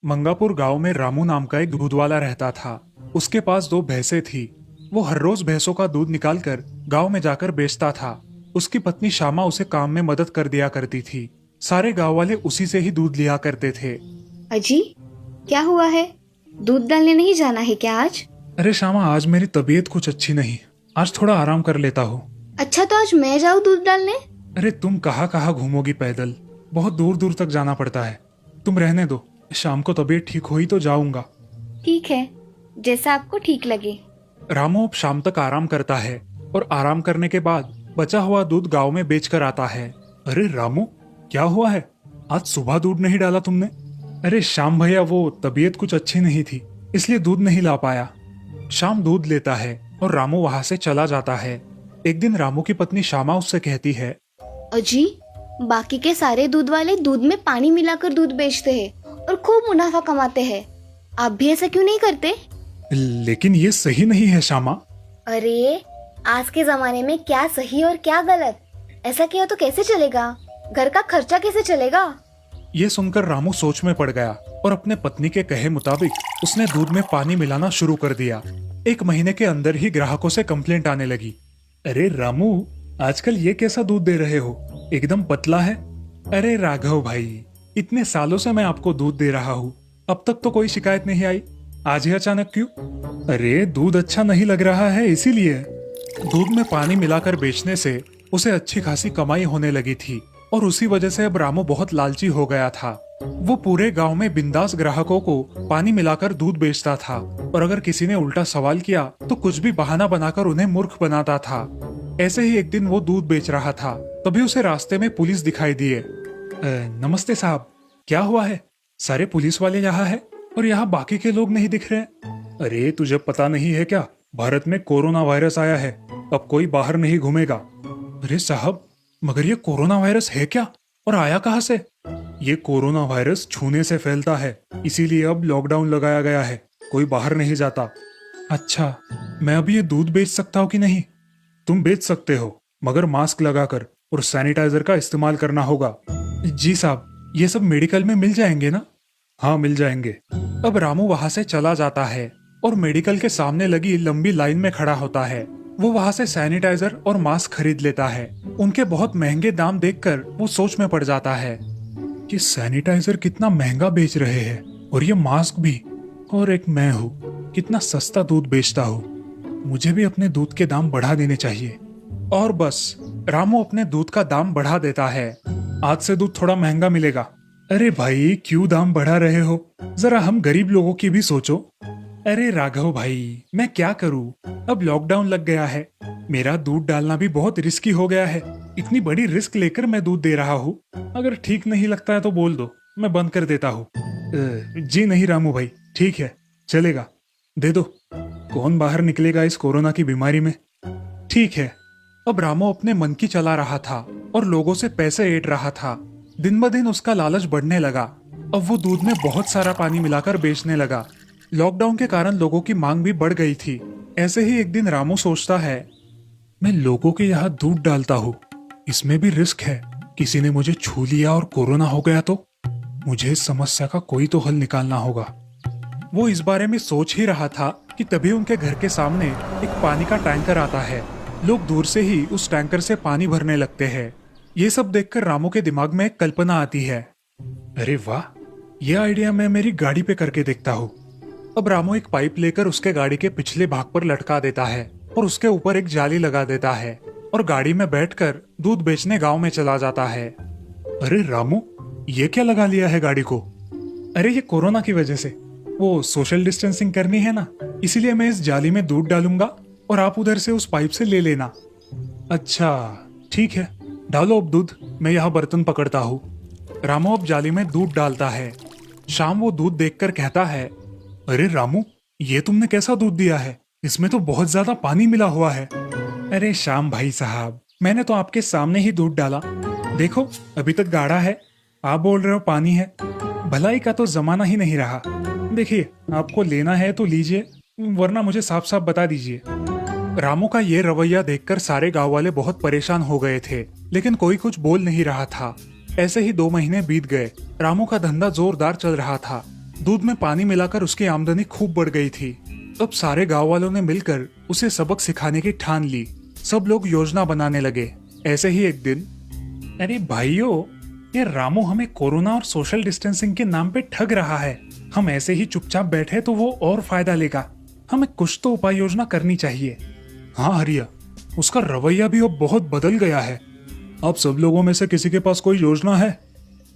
मंगापुर गांव में रामू नाम का एक दूध वाला रहता था। उसके पास दो भैंसें थी। वो हर रोज भैंसों का दूध निकालकर गांव में जाकर बेचता था। उसकी पत्नी श्यामा उसे काम में मदद कर दिया करती थी। सारे गांव वाले उसी से ही दूध लिया करते थे। अजी, क्या हुआ है? दूध डालने नहीं जाना है क्या आज? अरे श्यामा, आज मेरी तबीयत कुछ अच्छी नहीं। आज थोड़ा आराम कर लेता हूँ। अच्छा, तो आज मैं जाऊँ दूध डालने? अरे तुम कहाँ कहाँ घूमोगी पैदल? बहुत दूर दूर तक जाना पड़ता है। तुम रहने दो, शाम को तबीयत ठीक हुई तो जाऊंगा। ठीक है, जैसा आपको ठीक लगे। रामू अब शाम तक आराम करता है और आराम करने के बाद बचा हुआ दूध गांव में बेचकर आता है। अरे रामू, क्या हुआ है? आज सुबह दूध नहीं डाला तुमने? अरे श्याम भैया, वो तबीयत कुछ अच्छी नहीं थी, इसलिए दूध नहीं ला पाया। श्याम दूध लेता है और रामू वहां से चला जाता है। एक दिन रामू की पत्नी श्यामा उससे कहती है, अजी, बाकी के सारे दूध वाले दूध में पानी मिलाकर दूध बेचते हैं और खूब मुनाफा कमाते हैं। आप भी ऐसा क्यों नहीं करते? लेकिन ये सही नहीं है श्यामा। अरे, आज के जमाने में क्या सही और क्या गलत? ऐसा किया तो कैसे चलेगा? घर का खर्चा कैसे चलेगा? ये सुनकर रामू सोच में पड़ गया और अपने पत्नी के कहे मुताबिक उसने दूध में पानी मिलाना शुरू कर दिया। एक महीने के अंदर ही ग्राहकों से कंप्लेंट आने लगी। अरे रामू, आजकल ये कैसा दूध दे रहे हो? एकदम पतला है। अरे राघव भाई, इतने सालों से मैं आपको दूध दे रहा हूँ, अब तक तो कोई शिकायत नहीं आई, आज ही अचानक क्यों? अरे दूध अच्छा नहीं लग रहा है इसीलिए। दूध में पानी मिलाकर बेचने से उसे अच्छी खासी कमाई होने लगी थी और उसी वजह से अब रामू बहुत लालची हो गया था। वो पूरे गांव में बिंदास ग्राहकों को पानी मिलाकर दूध बेचता था और अगर किसी ने उल्टा सवाल किया तो कुछ भी बहाना बनाकर उन्हें मूर्ख बनाता था। ऐसे ही एक दिन वो दूध बेच रहा था, तभी उसे रास्ते में पुलिस दिखाई दिए। नमस्ते साहब, क्या हुआ है? सारे पुलिस वाले यहाँ है और यहाँ बाकी के लोग नहीं दिख रहे। अरे तुझे पता नहीं है क्या, भारत में कोरोना वायरस आया है, अब कोई बाहर नहीं घूमेगा। अरे साहब, मगर ये कोरोना वायरस है क्या और आया कहाँ से? ये कोरोना वायरस छूने से फैलता है, इसीलिए अब लॉकडाउन लगाया गया है, कोई बाहर नहीं जाता। अच्छा, मैं अभी ये दूध बेच सकता हूँ कि नहीं? तुम बेच सकते हो, मगर मास्क लगाकर और सैनिटाइजर का इस्तेमाल करना होगा। जी साहब, ये सब मेडिकल में मिल जाएंगे ना? हाँ, मिल जाएंगे। अब रामू वहां से चला जाता है और मेडिकल के सामने लगी लंबी लाइन में खड़ा होता है। वो वहां से सैनिटाइजर और मास्क खरीद लेता है। उनके बहुत महंगे दाम देखकर वो सोच में पड़ जाता है कि सैनिटाइजर कितना महंगा बेच रहे हैं और ये मास्क भी, और एक मैं हूँ कितना सस्ता दूध बेचता हूँ। मुझे भी अपने दूध के दाम बढ़ा देने चाहिए। और बस रामू अपने दूध का दाम बढ़ा देता है। आज से दूध थोड़ा महंगा मिलेगा। अरे भाई, क्यों दाम बढ़ा रहे हो? जरा हम गरीब लोगों की भी सोचो। अरे राघव भाई, मैं क्या करूं? अब लॉकडाउन लग गया है, मेरा दूध डालना भी बहुत रिस्की हो गया है। इतनी बड़ी रिस्क लेकर मैं दूध दे रहा हूँ। अगर ठीक नहीं लगता है तो बोल दो, मैं बंद कर देता हूँ। जी नहीं रामू भाई, ठीक है, चलेगा, दे दो। कौन बाहर निकलेगा इस कोरोना की बीमारी में? ठीक है। अब रामू अपने मन की चला रहा था और लोगों से पैसे ऐंठ रहा था। दिन ब दिन उसका लालच बढ़ने लगा। अब वो दूध में बहुत सारा पानी मिलाकर बेचने लगा। लॉकडाउन के कारण लोगों की मांग भी बढ़ गई थी। ऐसे ही एक दिन रामू सोचता है, मैं लोगों के यहाँ दूध डालता हूँ, इसमें भी रिस्क है, किसी ने मुझे छू लिया और कोरोना हो गया तो? मुझे इस समस्या का कोई तो हल निकालना होगा। वो इस बारे में सोच ही रहा था कि तभी उनके घर के सामने एक पानी का टैंकर आता है। लोग दूर से ही उस टैंकर से पानी भरने लगते हैं। ये सब देखकर रामू के दिमाग में एक कल्पना आती है। अरे वाह, ये आइडिया मैं मेरी गाड़ी पे करके देखता हूँ। अब रामू एक पाइप लेकर उसके गाड़ी के पिछले भाग पर लटका देता है और उसके ऊपर एक जाली लगा देता है और गाड़ी में बैठकर दूध बेचने गांव में चला जाता है। अरे रामू, ये क्या लगा लिया है गाड़ी को? अरे ये कोरोना की वजह से, वो सोशल डिस्टेंसिंग करनी है ना, इसीलिए मैं इस जाली में दूध डालूंगा और आप उधर से उस पाइप से ले लेना। अच्छा ठीक है, डालो अब दूध, मैं यहाँ बर्तन पकड़ता हूँ। रामू अब जाली में दूध डालता है। शाम वो दूध देखकर कहता है, अरे रामू, ये तुमने कैसा दूध दिया है? इसमें तो बहुत ज्यादा पानी मिला हुआ है। अरे श्याम भाई साहब, मैंने तो आपके सामने ही दूध डाला, देखो अभी तक गाढ़ा है। आप बोल रहे हो पानी है? भलाई का तो जमाना ही नहीं रहा। देखिए, आपको लेना है तो लीजिए, वरना मुझे साफ साफ बता दीजिए। रामू का ये रवैया देखकर सारे गांव वाले बहुत परेशान हो गए थे, लेकिन कोई कुछ बोल नहीं रहा था। ऐसे ही 2 महीने बीत गए। रामू का धंधा जोरदार चल रहा था। दूध में पानी मिलाकर उसकी आमदनी खूब बढ़ गई थी। अब सारे गांव वालों ने मिलकर उसे सबक सिखाने की ठान ली। सब लोग योजना बनाने लगे। ऐसे ही एक दिन, अरे भाइयों, ये रामू हमें कोरोना और सोशल डिस्टेंसिंग के नाम पे ठग रहा है। हम ऐसे ही चुपचाप बैठे तो वो और फायदा लेगा। हमें कुछ तो उपाय योजना करनी चाहिए। हाँ हरिया, उसका रवैया भी अब बहुत बदल गया है। अब सब लोगों में से किसी के पास कोई योजना है?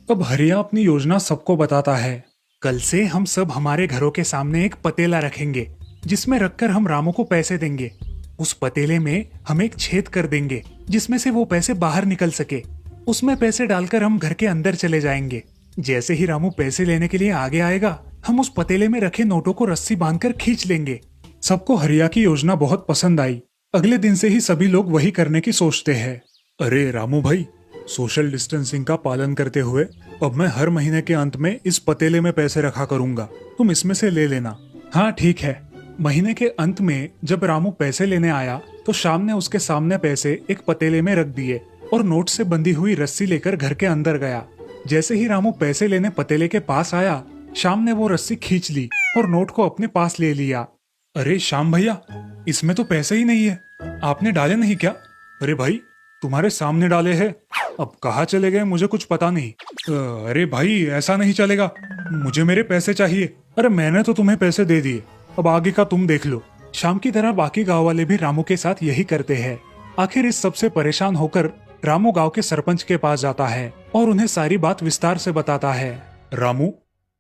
अब हरिया अपनी योजना सबको बताता है। कल से हम सब हमारे घरों के सामने एक पतेला रखेंगे, जिसमें रखकर हम रामू को पैसे देंगे। उस पतेले में हम एक छेद कर देंगे जिसमें से वो पैसे बाहर निकल सके। उसमें पैसे डालकर हम घर के अंदर चले जाएंगे। जैसे ही रामू पैसे लेने के लिए आगे आएगा, हम उस पतेले में रखे नोटों को रस्सी बांधकर खींच लेंगे। सबको हरिया की योजना बहुत पसंद आई। अगले दिन से ही सभी लोग वही करने की सोचते हैं। अरे रामू भाई, सोशल डिस्टेंसिंग का पालन करते हुए अब मैं हर महीने के अंत में इस पतेले में पैसे रखा करूंगा। तुम इसमें से ले लेना। हाँ ठीक है। महीने के अंत में जब रामू पैसे लेने आया तो शाम ने उसके सामने पैसे एक पतेले में रख दिए और नोट से बंधी हुई रस्सी लेकर घर के अंदर गया। जैसे ही रामू पैसे लेने पतेले के पास आया, शाम ने वो रस्सी खींच ली और नोट को अपने पास ले लिया। अरे श्याम भैया, इसमें तो पैसे ही नहीं है। आपने डाले नहीं क्या? अरे भाई, तुम्हारे सामने डाले हैं। अब कहाँ चले गए मुझे कुछ पता नहीं। अरे भाई, ऐसा नहीं चलेगा। मुझे मेरे पैसे चाहिए। अरे मैंने तो तुम्हें पैसे दे दिए, अब आगे का तुम देख लो। शाम की तरह बाकी गांव वाले भी रामू के साथ यही करते हैं। आखिर इस सबसे परेशान होकर रामू गांव के सरपंच के पास जाता है और उन्हें सारी बात विस्तार से बताता है। रामू,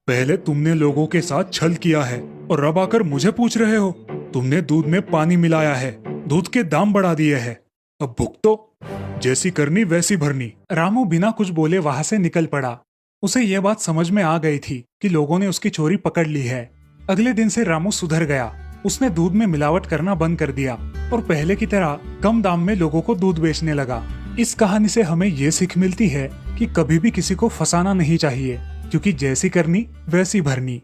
पहले तुमने लोगों के साथ छल किया है और अब आकर मुझे पूछ रहे हो। तुमने दूध में पानी मिलाया है, दूध के दाम बढ़ा दिए हैं। अब भुगतो, जैसी करनी वैसी भरनी। रामू बिना कुछ बोले वहां से निकल पड़ा। उसे यह बात समझ में आ गई थी कि लोगों ने उसकी चोरी पकड़ ली है। अगले दिन से रामू सुधर गया। उसने दूध में मिलावट करना बंद कर दिया और पहले की तरह कम दाम में लोगों को दूध बेचने लगा। इस कहानी से हमें ये सीख मिलती है कि कभी भी किसी को फंसाना नहीं चाहिए, क्योंकि जैसी करनी वैसी भरनी।